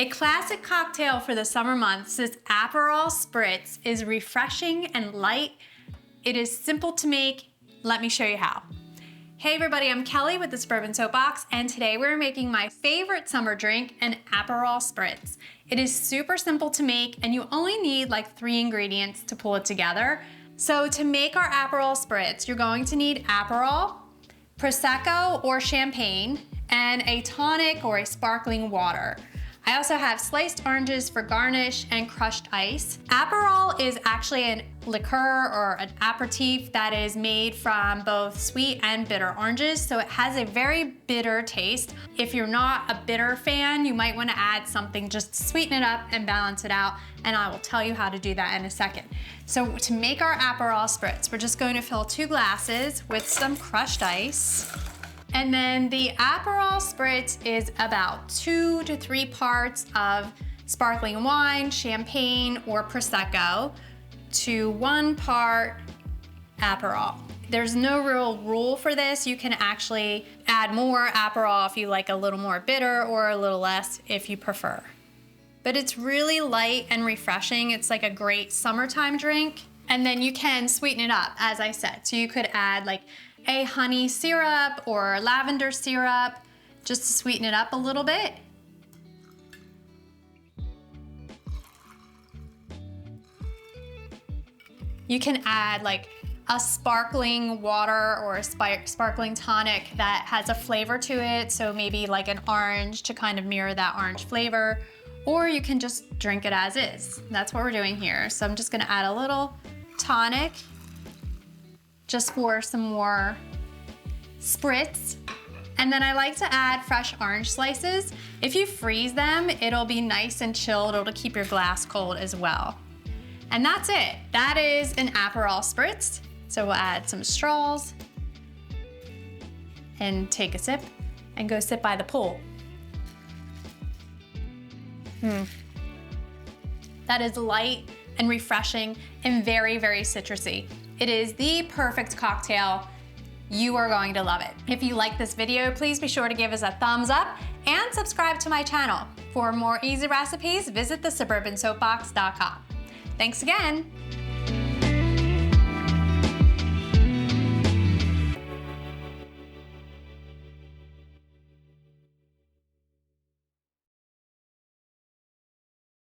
A classic cocktail for the summer months, this Aperol Spritz is refreshing and light. It is simple to make. Let me show you how. Hey everybody, I'm Kelly with the Suburban Soapbox, and today we're making my favorite summer drink, an Aperol Spritz. It is super simple to make, and you only need like 3 ingredients to pull it together. So to make our Aperol Spritz, you're going to need Aprerol, Prosecco or champagne, and a tonic or a sparkling water. I also have sliced oranges for garnish and crushed ice. Aperol is actually a liqueur or an aperitif that is made from both sweet and bitter oranges, so it has a very bitter taste. If you're not a bitter fan, you might want to add something just to sweeten it up and balance it out, and I will tell you how to do that in a second. So to make our Aperol Spritz, we're just going to fill 2 glasses with some crushed ice. And then the Aperol Spritz is about 2 to 3 parts of sparkling wine, champagne, or Prosecco to 1 part Aperol. There's no real rule for this. You can actually add more Aperol if you like a little more bitter or a little less if you prefer. But it's really light and refreshing. It's like a great summertime drink. And then you can sweeten it up, as I said. So you could add like a honey syrup or lavender syrup just to sweeten it up a little bit. You can add like a sparkling water or a sparkling tonic that has a flavor to it, so maybe like an orange to kind of mirror that orange flavor, or you can just drink it as is. That's what we're doing here. So I'm just gonna add a little tonic just for some more spritz. And then I like to add fresh orange slices. If you freeze them, it'll be nice and chilled. It'll keep your glass cold as well. And that's it. That is an Aperol Spritz. So we'll add some straws and take a sip and go sit by the pool. That is light and refreshing and very, very citrusy. It is the perfect cocktail. You are going to love it. If you like this video, please be sure to give us a thumbs up and subscribe to my channel. For more easy recipes, visit thesuburbansoapbox.com. Thanks again.